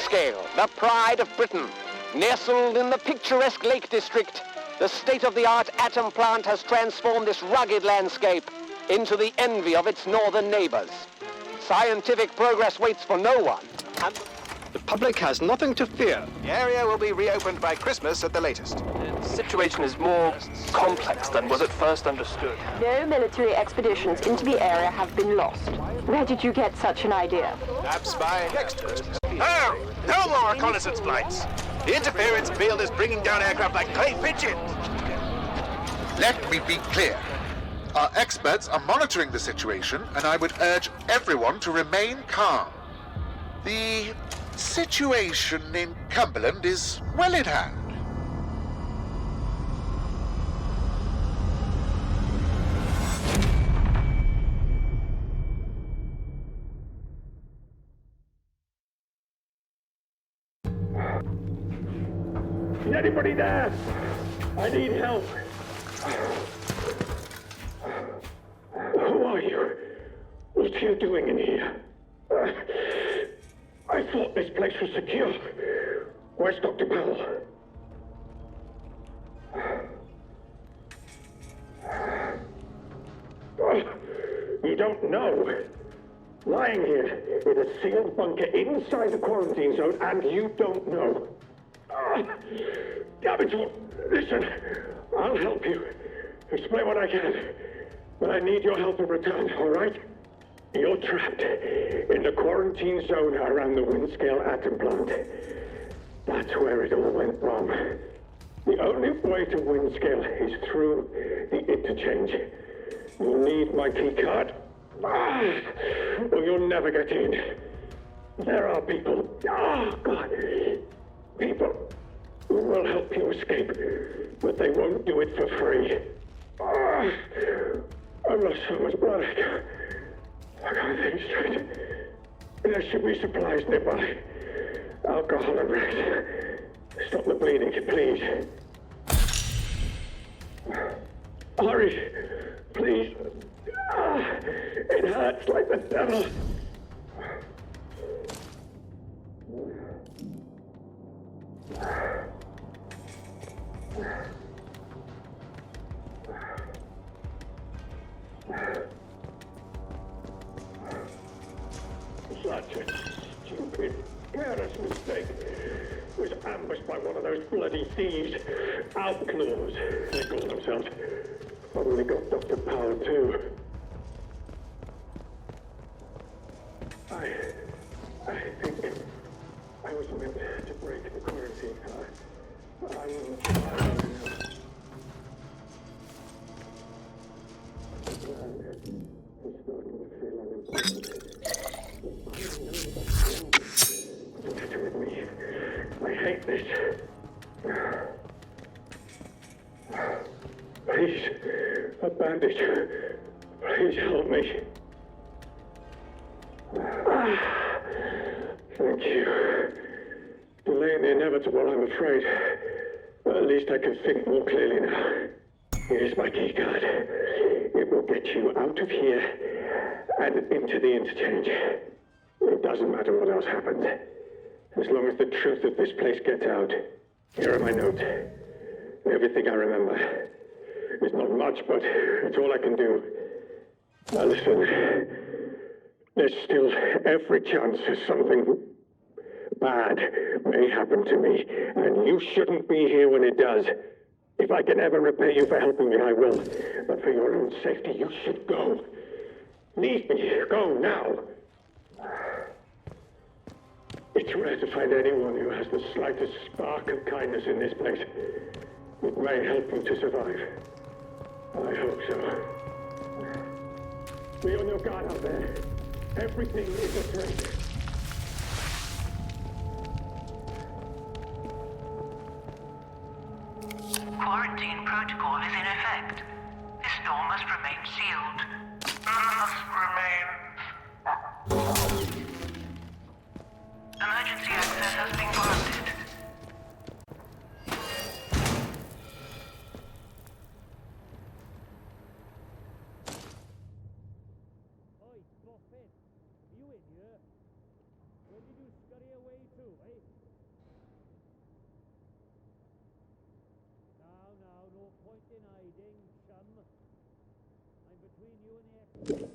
Windscale, the pride of Britain. Nestled in the picturesque Lake District, the state-of-the-art atom plant has transformed this rugged landscape into the envy of its northern neighbors. Scientific progress waits for no one, and the public has nothing to fear. The area will be reopened by Christmas at the latest. The situation is more complex than was at first understood. No military expeditions into the area have been lost. Where did you get such an idea? Perhaps by next Christmas. Oh, no more reconnaissance flights. The interference field is bringing down aircraft like clay pigeons. Let me be clear. Our experts are monitoring the situation, and I would urge everyone to remain calm. The situation in Cumberland is well in hand. Is anybody there? I need help. Who are you? What are you doing in here? I thought this place was secure. Where's Dr. Powell? You don't know. Lying here in a sealed bunker inside the quarantine zone, and you don't know. Damn it, listen. I'll help you. Explain what I can. But I need your help in return, all right? You're trapped in the quarantine zone around the Windscale atom plant. That's where it all went wrong. The only way to Windscale is through the interchange. You'll need my key card, or you'll never get in. There are people, people who will help you escape, but they won't do it for free. I've lost so much blood. I can't think straight. There should be supplies nearby. Alcohol and rest. Stop the bleeding, please. Hurry, please. It hurts like the devil. Such a stupid, careless mistake. Was ambushed by one of those bloody thieves. Outlaws, they call themselves. Probably got Dr. Powell, too. I think I was meant to break the quarantine. I hate this. Please, a bandage. Please help me. Thank you. Delaying the inevitable, I'm afraid. But at least I can think more clearly now. Here's my key card. It will get you out of here and into the interchange. It doesn't matter what else happens. As long as the truth of this place gets out. Here are my notes. Everything I remember. It's not much, but it's all I can do. Now listen. There's still every chance something bad may happen to me, and you shouldn't be here when it does. If I can ever repay you for helping me, I will. But for your own safety, you should go. Leave me. Go now. It's rare to find anyone who has the slightest spark of kindness in this place. It may help you to survive. I hope so. Be on your guard out there. Everything is a threat. Quarantine protocol is in effect. This door must remain sealed. Emergency access has been granted. Where did you scurry away to, eh? Now, no point in hiding, chum. I'm between you and the exit.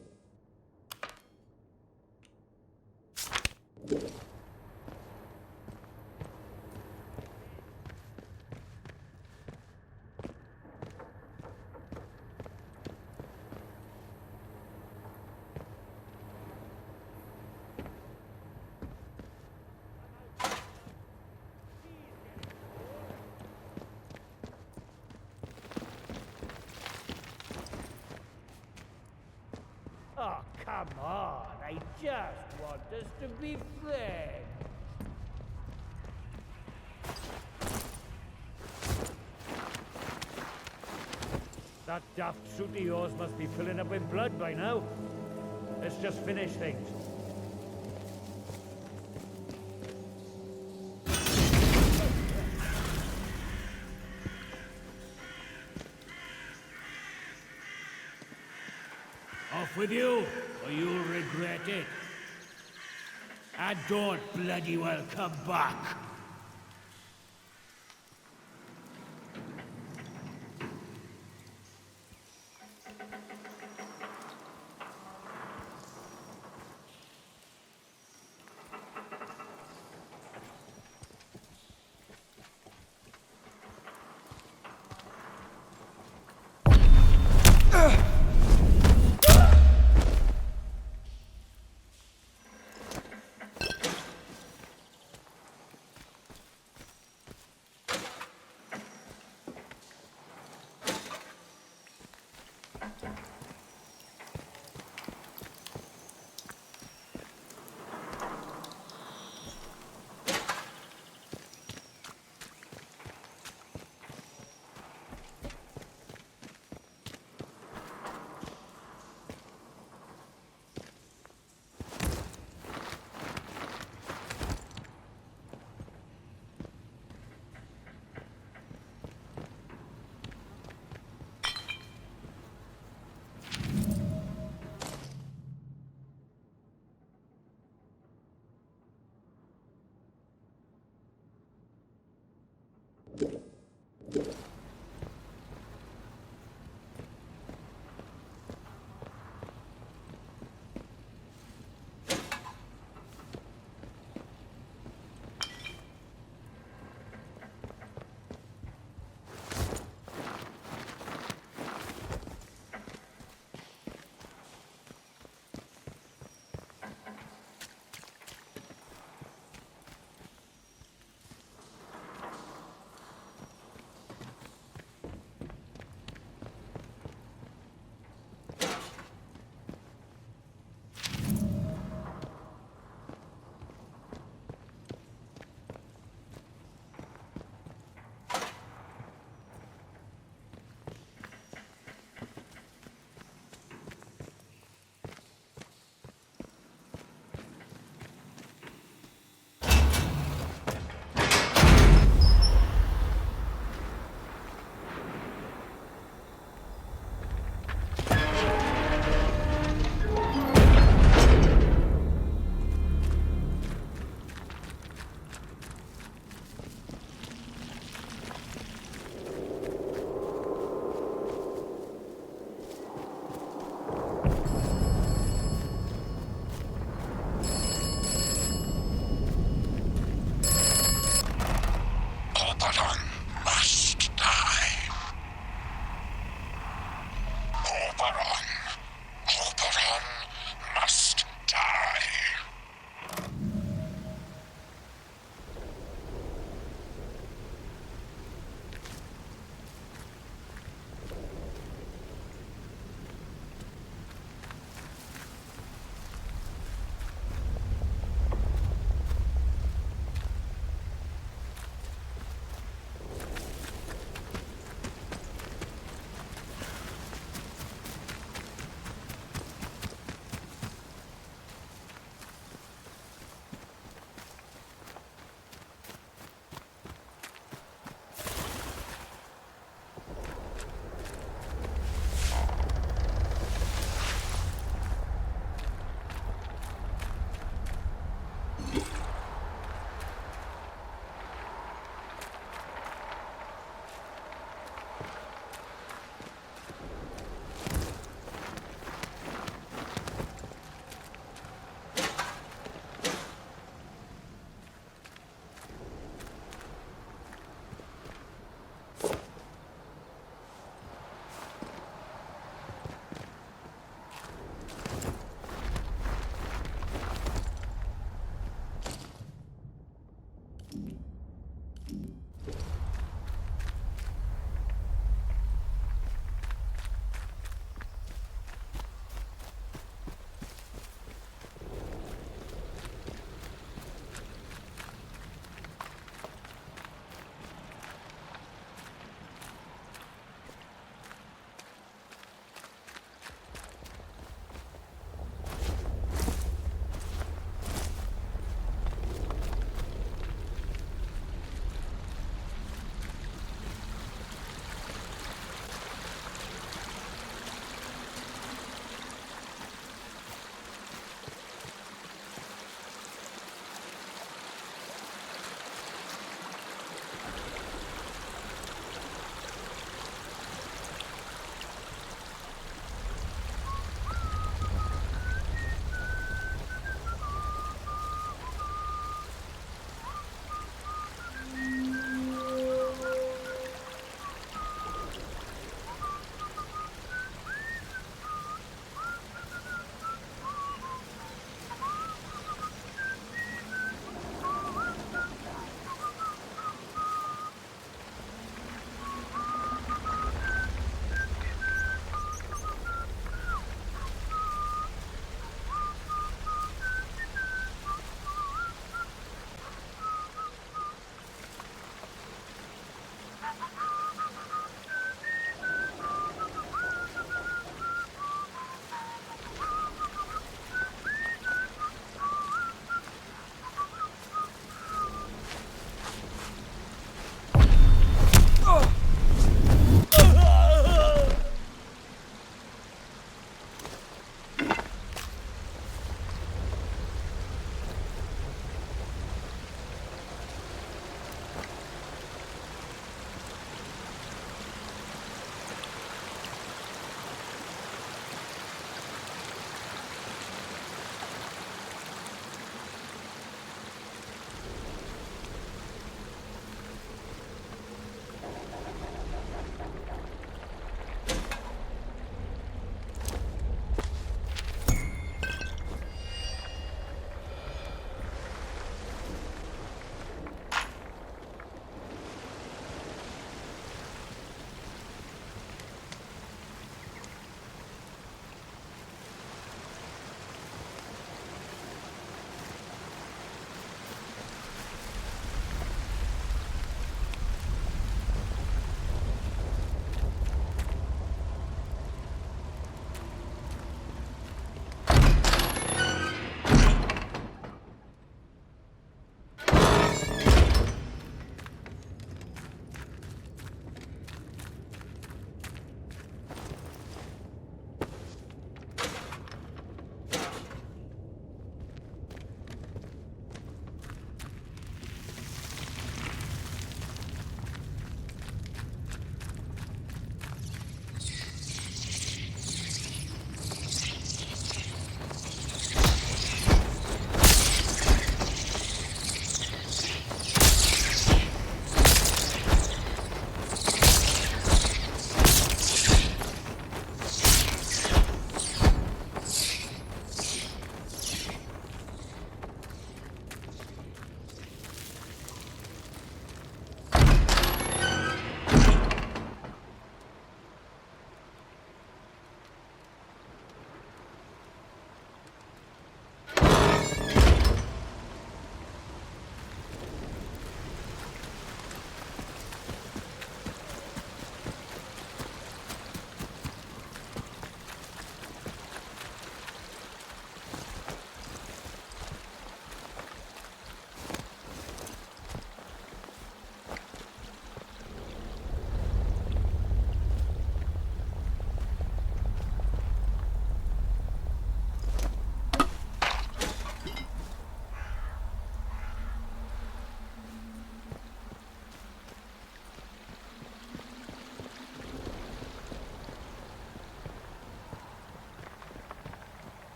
Oh, come on. I just want us to be friends. That daft suit of yours must be filling up with blood by now. Let's just finish things. Off with you, or you'll regret it. And don't bloody well come back.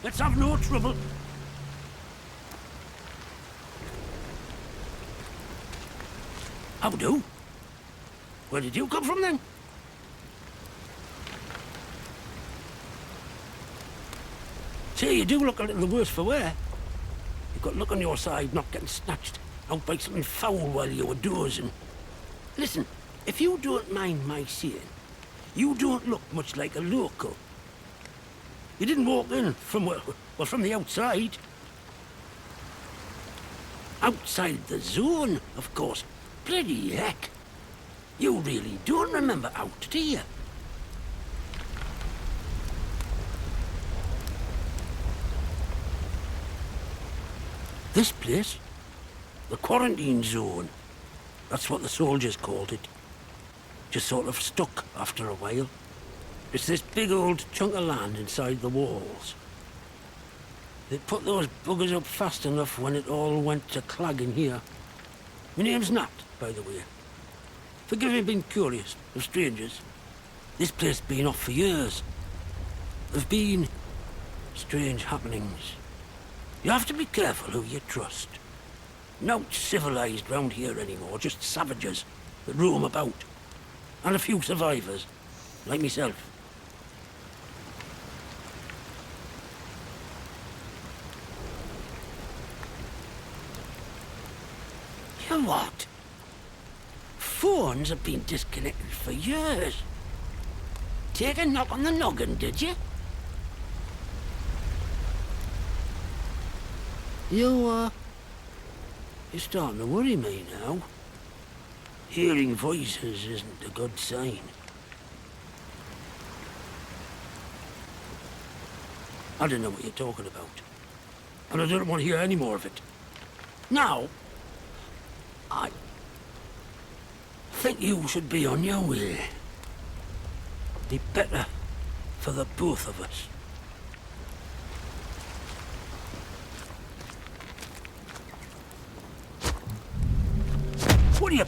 Let's have no trouble. How do? Where did you come from then? Say, you do look a little the worse for wear. You've got luck on your side not getting snatched out by something foul while you were dozing. Listen, if you don't mind my saying, you don't look much like a local. You didn't walk in from, well, from the outside. Outside the zone, of course. Bloody heck. You really don't remember out, do you? This place, the quarantine zone, that's what the soldiers called it. Just sort of stuck after a while. It's this big old chunk of land inside the walls. They put those buggers up fast enough when it all went to clagging here. My name's Nat, by the way. Forgive me being curious of strangers. This place has been off for years. There've been strange happenings. You have to be careful who you trust. Not civilized round here anymore, just savages that roam about. And a few survivors, like myself. You what? Phones have been disconnected for years. Take a knock on the noggin, did you? You're starting to worry me now. Hearing voices isn't a good sign. I don't know what you're talking about. And I don't want to hear any more of it. Now, I think you should be on your way. Be better for the both of us. What are you...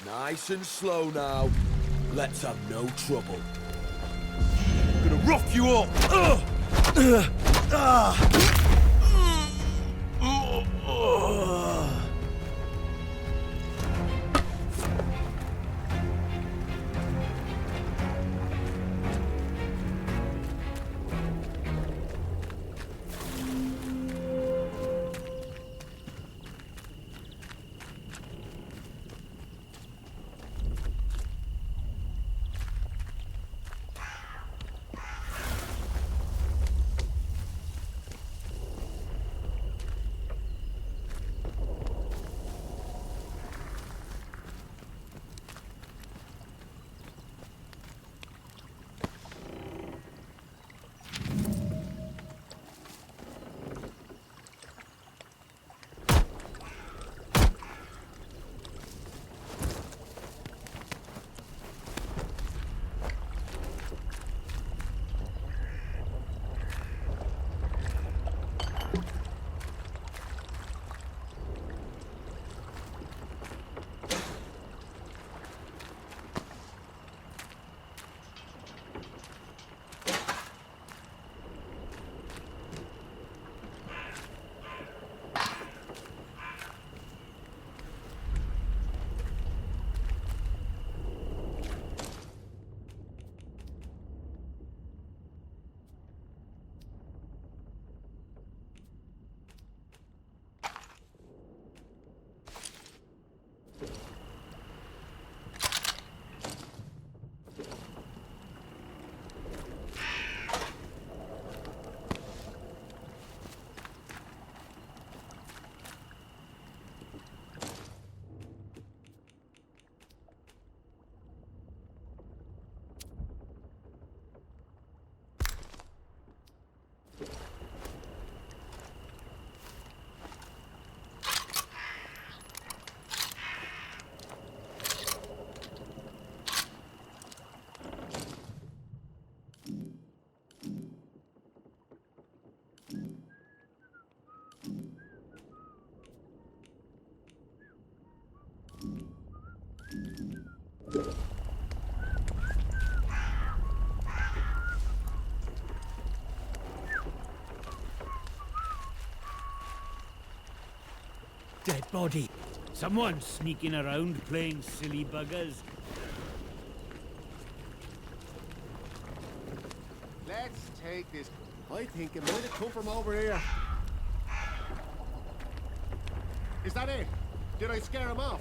Nice and slow now. Let's have no trouble. I'm gonna rough you up. dead body. Someone sneaking around playing silly buggers. Let's take this. I think it might have come from over here. Is that it? Did I scare him off?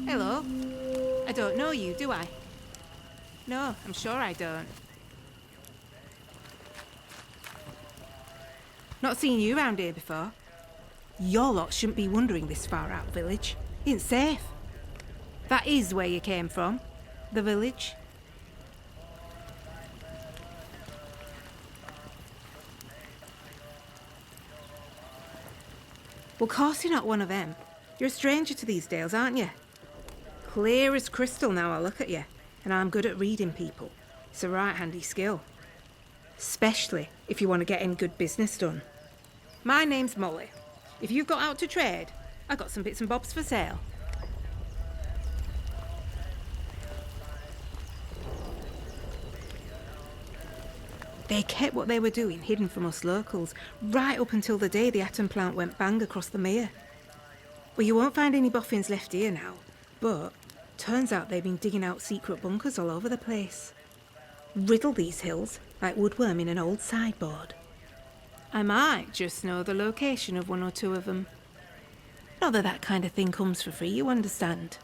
Hello. I don't know you, do I? No, I'm sure I don't. Not seen you around here before. Your lot shouldn't be wandering this far out village. It's safe. That is where you came from. The village. Well, course you're not one of them. You're a stranger to these dales, aren't you? Clear as crystal now I look at you, and I'm good at reading people. It's a right handy skill. Especially if you want to get any good business done. My name's Molly. If you've got out to trade, I've got some bits and bobs for sale. They kept what they were doing hidden from us locals, right up until the day the atom plant went bang across the mere. Well, you won't find any boffins left here now, but turns out they've been digging out secret bunkers all over the place. Riddle these hills like woodworm in an old sideboard. I might just know the location of one or two of them. Not that that kind of thing comes for free, you understand.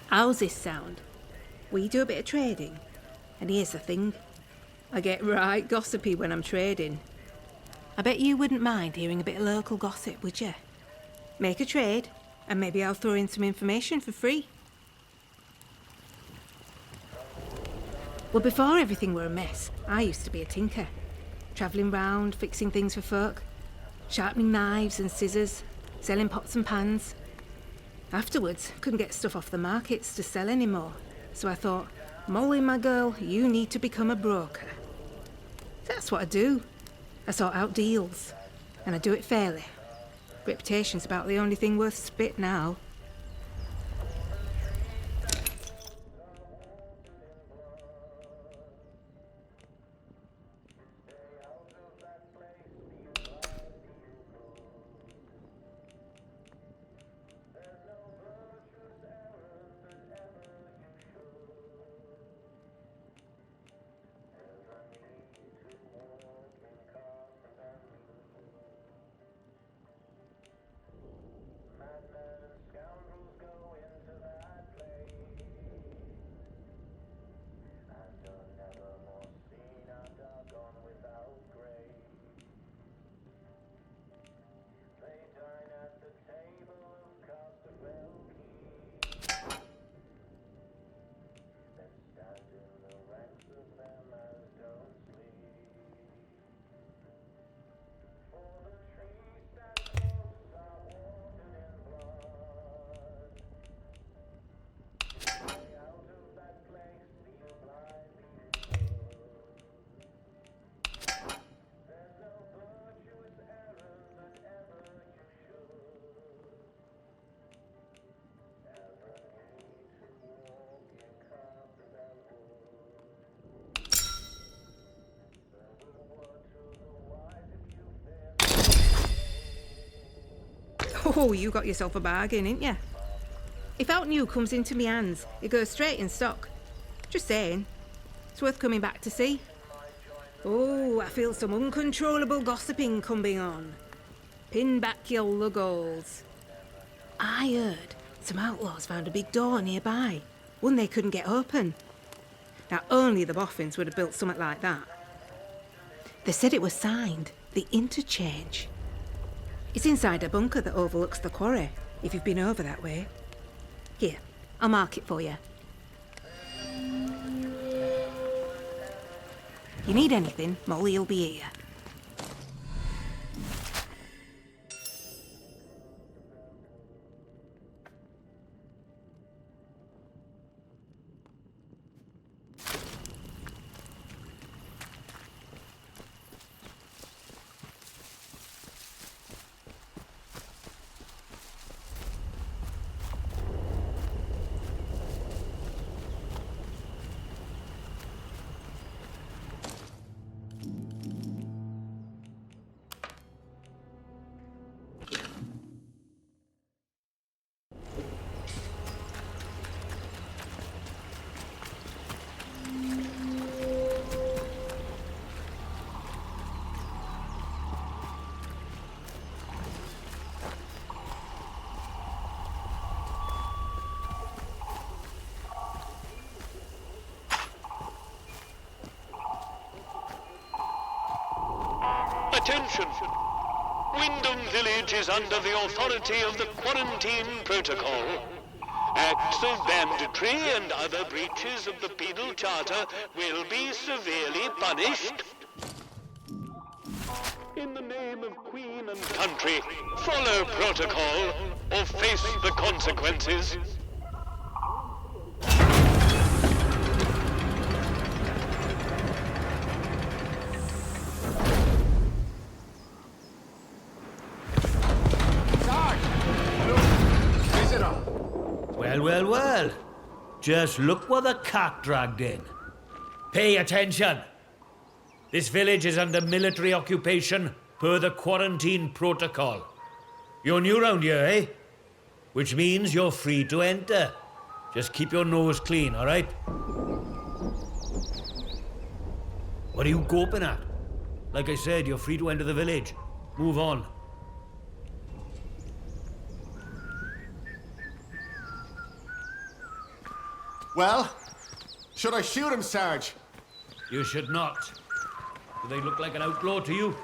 How's this sound? We do a bit of trading. And here's the thing. I get right gossipy when I'm trading. I bet you wouldn't mind hearing a bit of local gossip, would you? Make a trade, and maybe I'll throw in some information for free. Well, before everything were a mess, I used to be a tinker. Travelling round, fixing things for folk. Sharpening knives and scissors, selling pots and pans. Afterwards, couldn't get stuff off the markets to sell anymore. So I thought, Molly, my girl, you need to become a broker. That's what I do. I sort out deals. And I do it fairly. Reputation's about the only thing worth spit now. Oh, you got yourself a bargain, ain't ya? If out new comes into me hands, it goes straight in stock. Just saying. It's worth coming back to see. Oh, I feel some uncontrollable gossiping coming on. Pin back your luggles. I heard some outlaws found a big door nearby, one they couldn't get open. Now, only the boffins would have built something like that. They said it was signed, the Interchange. It's inside a bunker that overlooks the quarry, if you've been over that way. Here, I'll mark it for you. You need anything, Molly'll be here. Attention! Wyndham Village is under the authority of the Quarantine Protocol. Acts of banditry and other breaches of the Penal Charter will be severely punished. In the name of Queen and country, follow protocol or face the consequences. Well. Just look what the cat dragged in. Pay attention. This village is under military occupation per the Quarantine Protocol. You're new round here, eh? Which means you're free to enter. Just keep your nose clean, all right? What are you gawping at? Like I said, you're free to enter the village. Move on. Well, should I shoot him, Sarge? You should not. Do they look like an outlaw to you?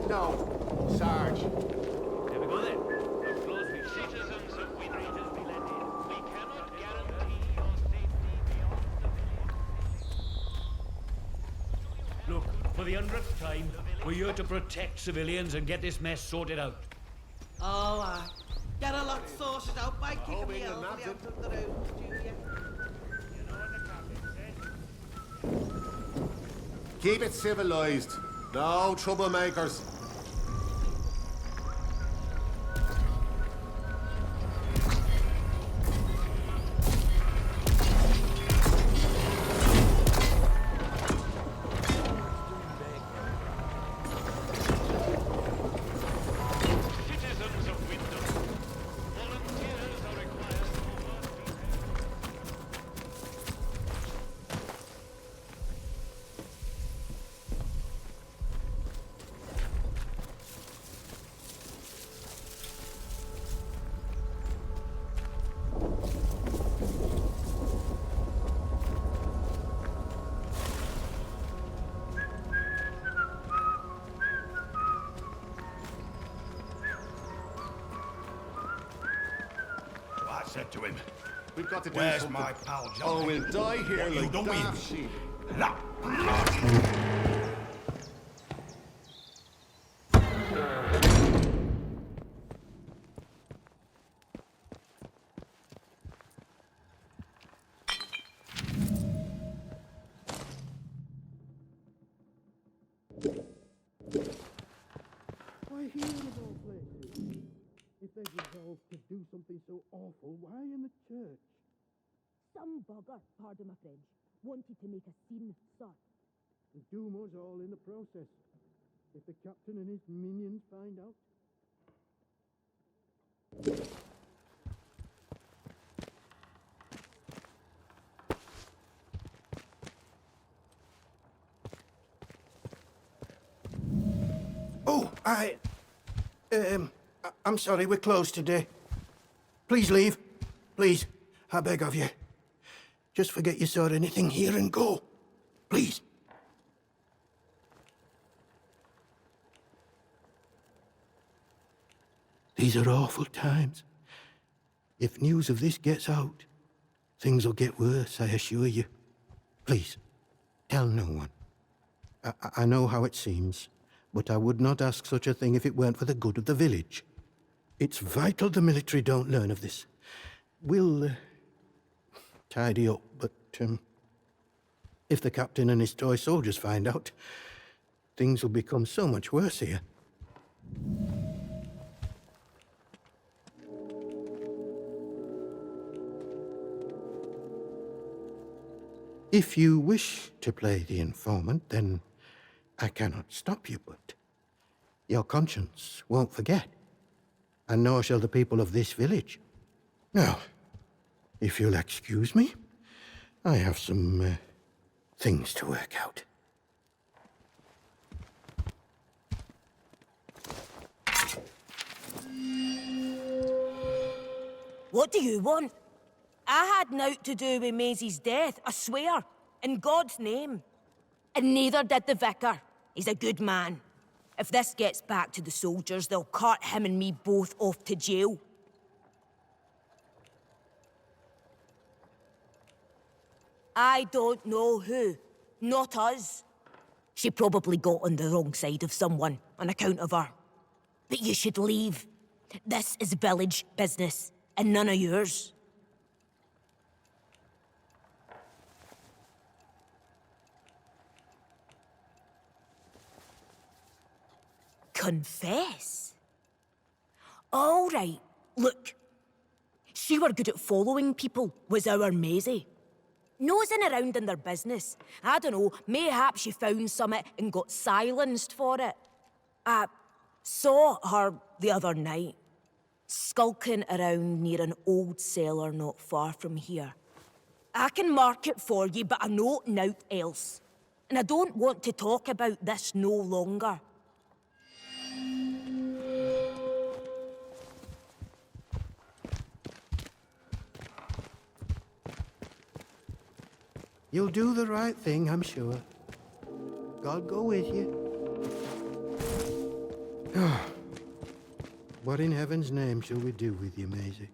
No, Sarge. There we go then. Outlaws be Citizens of Wyndham, we cannot guarantee your safety beyond the Look, for the 100th time, we're here to protect civilians and get this mess sorted out. Oh, get a lot sorted out by kicking me out of the road, do you? Keep it civilized. No troublemakers. citizens of Wyndham. Volunteers are required to work I said to him, We've got to do where's something. my pal John? Oh, we'll die here What you like doing? daft sheep. La- Why here of all places? If they've resolved to do something so awful, why in the church? Some bugger, pardon my French, wanted to make a scene, sir. And doom us all in the process. If the captain and his minions find out. Oh, I'm sorry, we're closed today. Please leave. Please, I beg of you. Just forget you saw anything here and go. Please. These are awful times. If news of this gets out, things will get worse, I assure you. Please, tell no one. I know how it seems, but I would not ask such a thing if it weren't for the good of the village. It's vital the military don't learn of this. We'll tidy up, but if the captain and his toy soldiers find out, things will become so much worse here. If you wish to play the informant, then I cannot stop you, but your conscience won't forget, and nor shall the people of this village. Now, if you'll excuse me, I have some things to work out. What do you want? I had naught to do with Maisie's death, I swear, in God's name. And neither did the vicar. He's a good man. If this gets back to the soldiers, they'll cart him and me both off to jail. I don't know who. Not us. She probably got on the wrong side of someone on account of her. But you should leave. This is village business, and none of yours. Confess? All right, look. She were good at following people, was our Maisie. Nosing around in their business. I don't know, mayhap she found summit and got silenced for it. I saw her the other night, skulking around near an old cellar not far from here. I can mark it for you, but I know naught else. And I don't want to talk about this no longer. You'll do the right thing, I'm sure. God go with you. What in heaven's name shall we do with you, Maisie?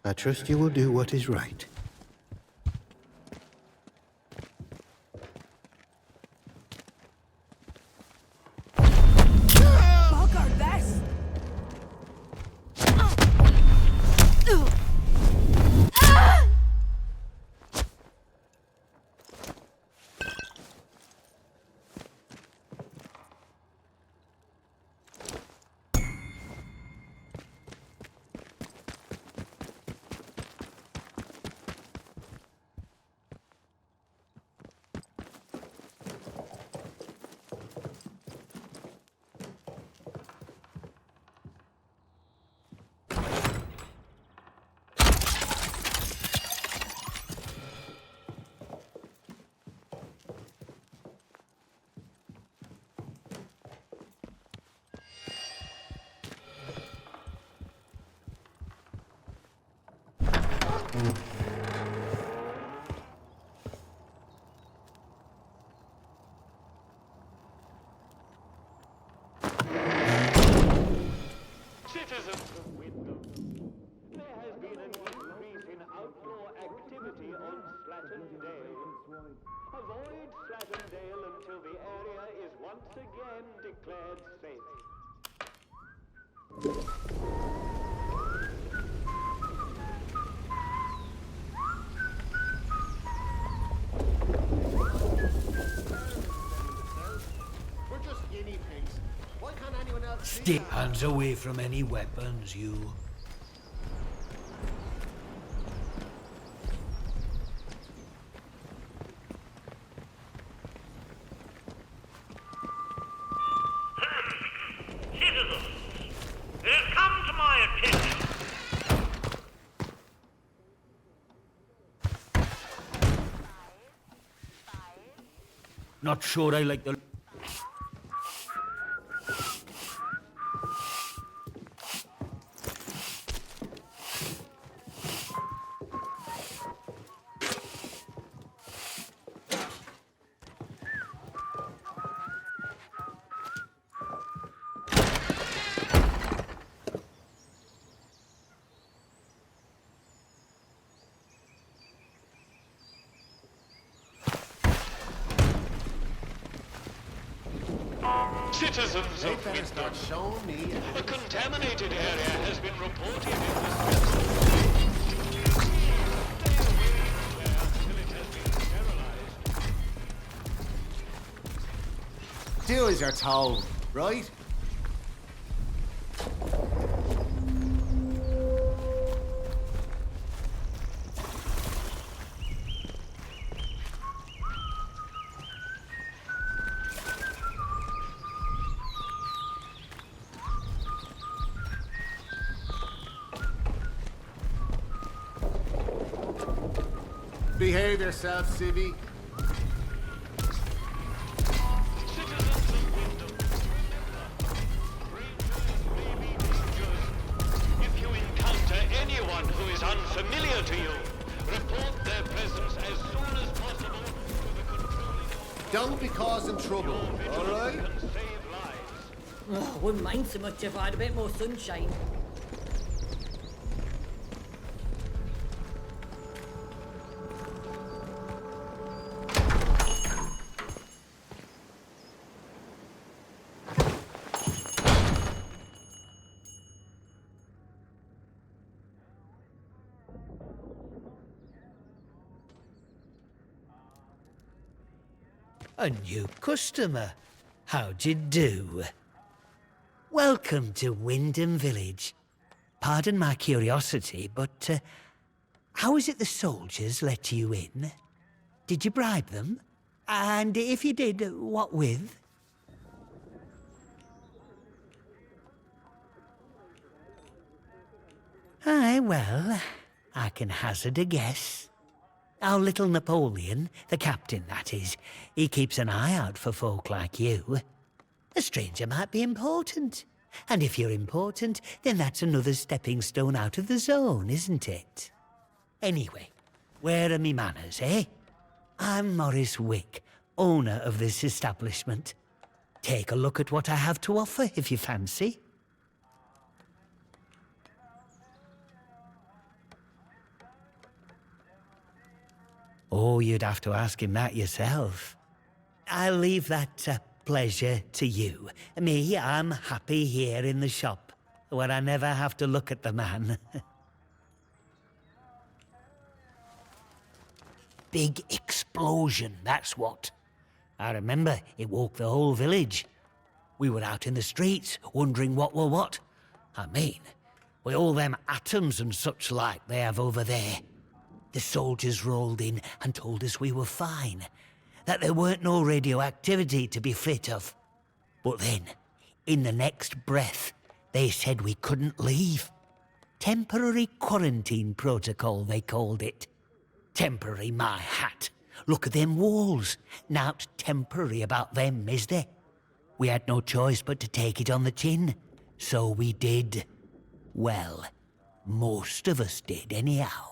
I trust you will do what is right. Bugger this! Citizens of Wyndham, there has been an increase in outlaw activity on Slatterdale. Avoid Slatterdale until the area is once again declared safe. We're just guinea pigs. Why can't anyone else see Stay that? hands away from any weapons, you. Citizens, it has come to my attention. Not sure I like the... Citizens They of better start Wyndham, showing me. a contaminated area has been reported in the Do as you're told, right? behave yourself, Civvy. If you encounter anyone who is unfamiliar to you, report their presence as soon as possible to the controlling... Don't be causing trouble, all right? Oh, I wouldn't mind so much if I had a bit more sunshine. A new customer. How'd you do? Welcome to Wyndham Village. Pardon my curiosity, but how is it the soldiers let you in? Did you bribe them? And if you did, what with? Aye, well, I can hazard a guess. Our little Napoleon, the captain that is, he keeps an eye out for folk like you. A stranger might be important. And if you're important, then that's another stepping stone out of the zone, isn't it? Anyway, where are me manners, eh? I'm Morris Wick, owner of this establishment. Take a look at what I have to offer if you fancy. Oh, you'd have to ask him that yourself. I'll leave that pleasure to you. Me, I'm happy here in the shop, where I never have to look at the man. Big explosion, that's what. I remember it woke the whole village. We were out in the streets, wondering what were what. I mean, with all them atoms and such like they have over there. The soldiers rolled in and told us we were fine, that there weren't no radioactivity to be frit of. But then, in the next breath, they said we couldn't leave. Temporary quarantine protocol, they called it. Temporary, my hat. Look at them walls. Nowt temporary about them, is there? We had no choice but to take it on the chin. So we did. Well, most of us did anyhow.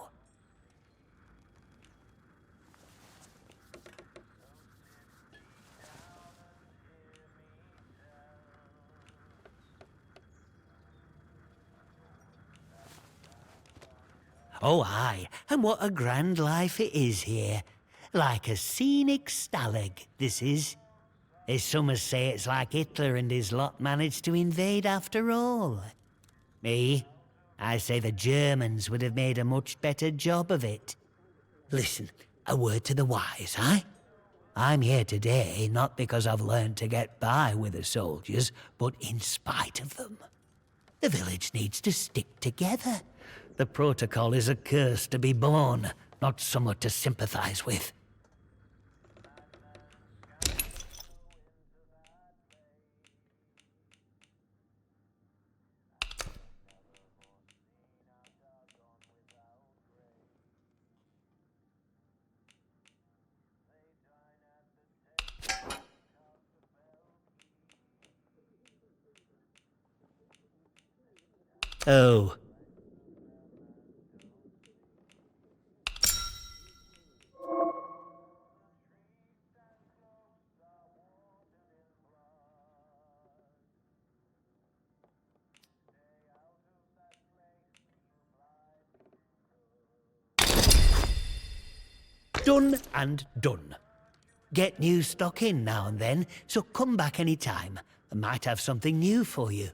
Oh, aye, and what a grand life it is here. Like a scenic stalag, this is. As some say it's like Hitler and his lot managed to invade after all. Me, I say the Germans would have made a much better job of it. Listen, a word to the wise, aye? I'm here today not because I've learned to get by with the soldiers, but in spite of them. The village needs to stick together. The protocol is a curse to be born, not somewhat to sympathize with. Oh. Done and done. Get new stock in now and then, so come back any time. I might have something new for you.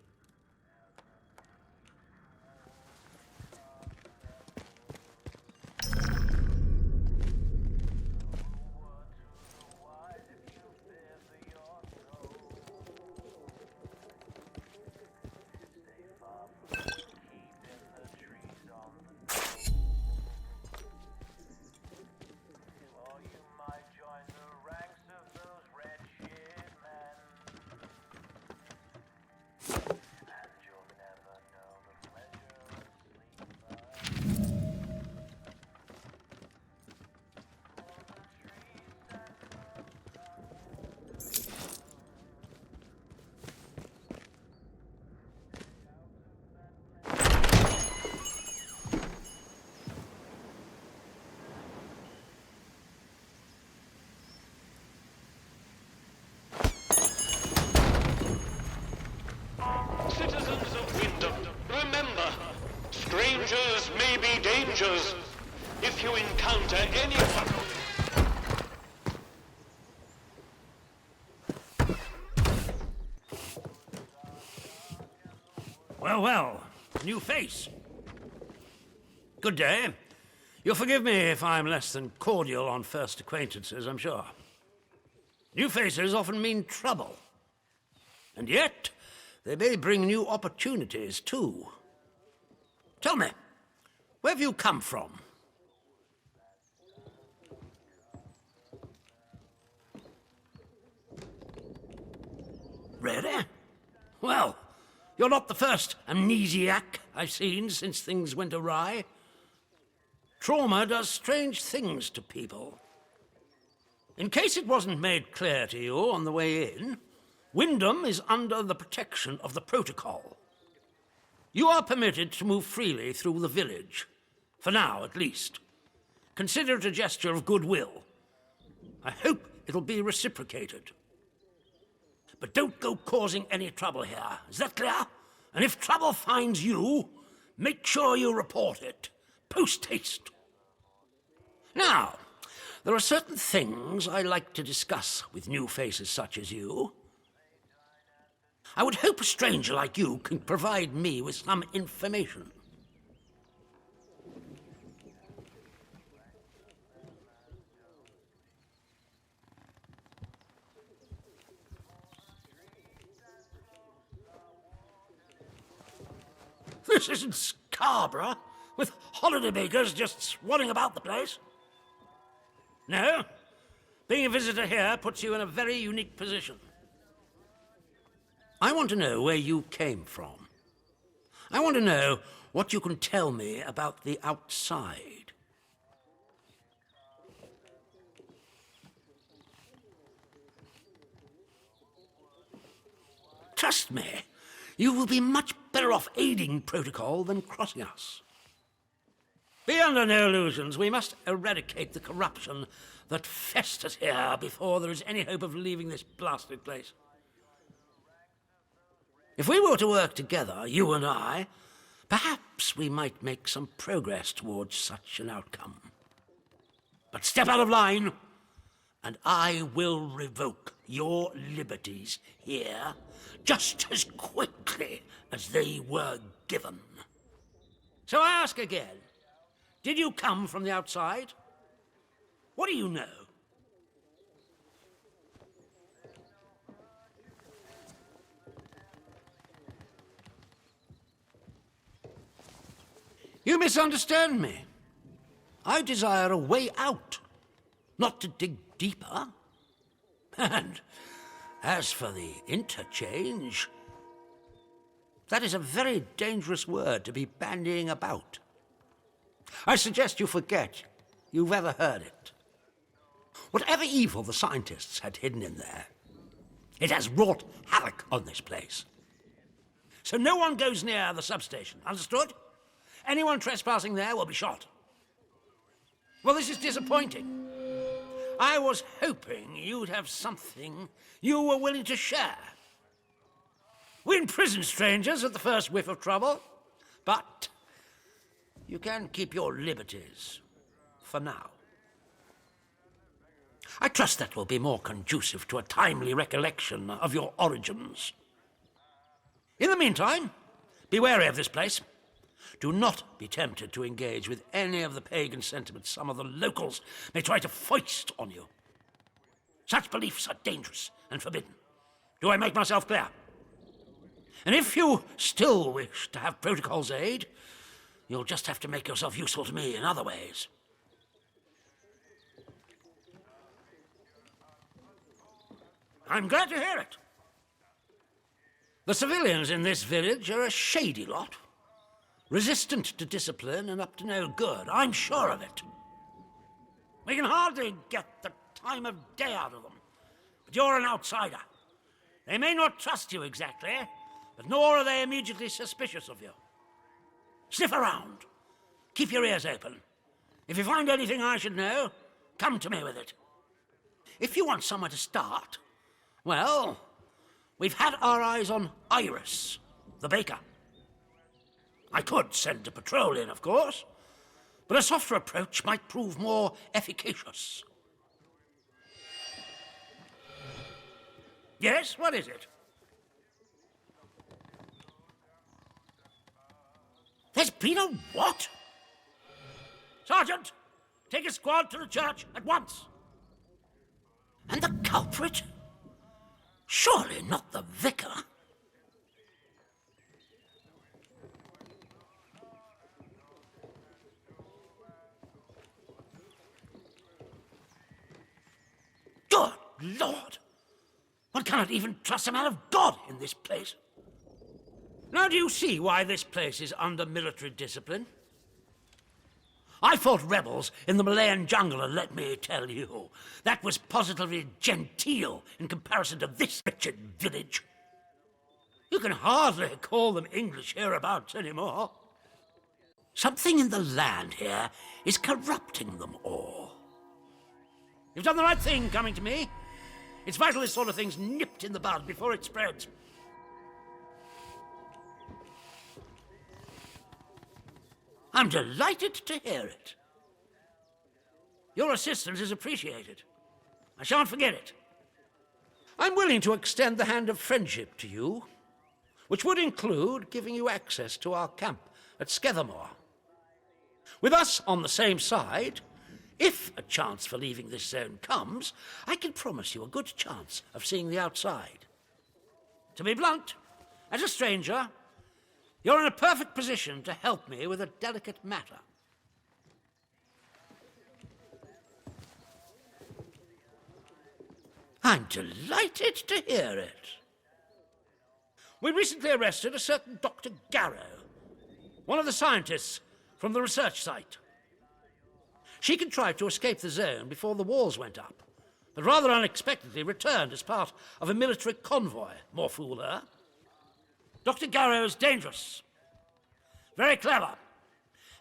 Strangers may be dangers. If you encounter anyone... Well, well, new face. Good day. You'll forgive me if I'm less than cordial on first acquaintances, I'm sure. New faces often mean trouble. And yet, they may bring new opportunities, too. Tell me, where have you come from? Really? Well, you're not the first amnesiac I've seen since things went awry. Trauma does strange things to people. In case it wasn't made clear to you on the way in, Wyndham is under the protection of the protocol. You are permitted to move freely through the village, for now at least. Consider it a gesture of goodwill. I hope it'll be reciprocated. But don't go causing any trouble here, is that clear? And if trouble finds you, make sure you report it, post-haste. Now, there are certain things I like to discuss with new faces such as you. I would hope a stranger like you can provide me with some information. This isn't Scarborough, with holidaymakers just swanning about the place. No, being a visitor here puts you in a very unique position. I want to know where you came from. I want to know what you can tell me about the outside. Trust me, you will be much better off aiding protocol than crossing us. Be under no illusions. We must eradicate the corruption that festers here before there is any hope of leaving this blasted place. If we were to work together, you and I, perhaps we might make some progress towards such an outcome. But step out of line, and I will revoke your liberties here just as quickly as they were given. So I ask again, did you come from the outside? What do you know? You misunderstand me. I desire a way out, not to dig deeper. And as for the interchange, that is a very dangerous word to be bandying about. I suggest you forget you've ever heard it. Whatever evil the scientists had hidden in there, it has wrought havoc on this place. So no one goes near the substation, understood? Anyone trespassing there will be shot. Well, this is disappointing. I was hoping you'd have something you were willing to share. We imprison strangers at the first whiff of trouble, but you can keep your liberties for now. I trust that will be more conducive to a timely recollection of your origins. In the meantime, be wary of this place. Do not be tempted to engage with any of the pagan sentiments some of the locals may try to foist on you. Such beliefs are dangerous and forbidden. Do I make myself clear? And if you still wish to have protocol's aid, you'll just have to make yourself useful to me in other ways. I'm glad to hear it. The civilians in this village are a shady lot. Resistant to discipline and up to no good, I'm sure of it. We can hardly get the time of day out of them. But you're an outsider. They may not trust you exactly, but nor are they immediately suspicious of you. Sniff around. Keep your ears open. If you find anything I should know, come to me with it. If you want somewhere to start, well, we've had our eyes on Iris, the baker. I could send a patrol in, of course, but a softer approach might prove more efficacious. Yes, what is it? There's been a what? Sergeant, take a squad to the church at once. And the culprit? Surely not the vicar. Good Lord! One cannot even trust a man of God in this place. Now do you see why this place is under military discipline? I fought rebels in the Malayan jungle, and let me tell you, that was positively genteel in comparison to this wretched village. You can hardly call them English hereabouts anymore. Something in the land here is corrupting them all. You've done the right thing coming to me. It's vital this sort of thing's nipped in the bud before it spreads. I'm delighted to hear it. Your assistance is appreciated. I shan't forget it. I'm willing to extend the hand of friendship to you, which would include giving you access to our camp at Skethermore. With us on the same side, if a chance for leaving this zone comes, I can promise you a good chance of seeing the outside. To be blunt, as a stranger, you're in a perfect position to help me with a delicate matter. I'm delighted to hear it. We recently arrested a certain Dr. Garrow, one of the scientists from the research site. She contrived to escape the zone before the walls went up, but rather unexpectedly returned as part of a military convoy. More fool her. Dr. Garrow's dangerous, very clever,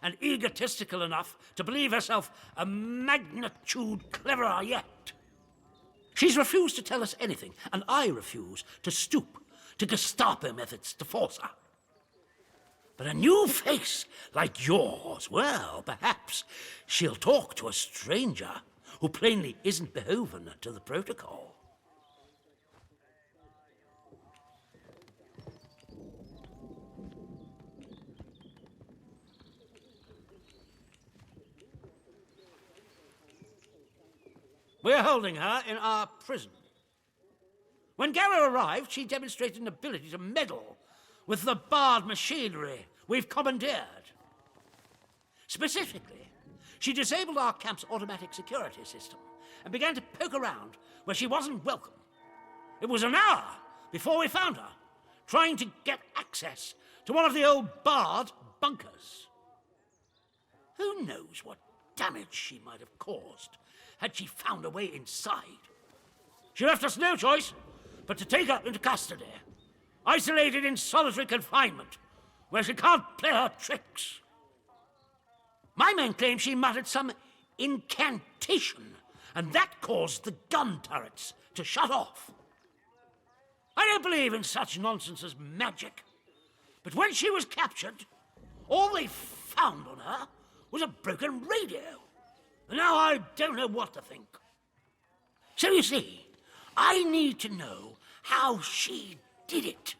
and egotistical enough to believe herself a magnitude cleverer yet. She's refused to tell us anything, and I refuse to stoop to Gestapo methods to force her. But a new face like yours, well, perhaps she'll talk to a stranger who plainly isn't beholden to the protocol. We're holding her in our prison. When Garrow arrived, she demonstrated an ability to meddle with the barred machinery we've commandeered. Specifically, she disabled our camp's automatic security system and began to poke around where she wasn't welcome. It was an hour before we found her, trying to get access to one of the old barred bunkers. Who knows what damage she might have caused had she found a way inside. She left us no choice but to take her into custody, isolated in solitary confinement, where she can't play her tricks. My men claim she muttered some incantation, and that caused the gun turrets to shut off. I don't believe in such nonsense as magic, but when she was captured, all they found on her was a broken radio. And now I don't know what to think. So you see, I need to know how she did it.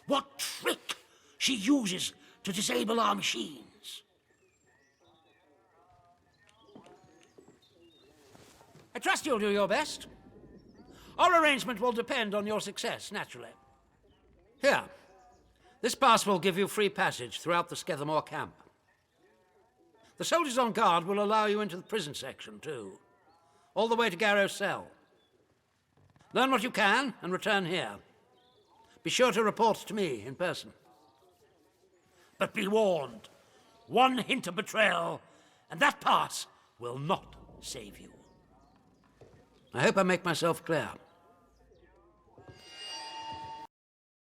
What trick she uses to disable our machines. I trust you'll do your best. Our arrangement will depend on your success, naturally. Here, this pass will give you free passage throughout the Skethermore camp. The soldiers on guard will allow you into the prison section, too, all the way to Garrow's cell. Learn what you can and return here. Be sure to report to me in person. But be warned, one hint of betrayal, and that pass will not save you. I hope I make myself clear.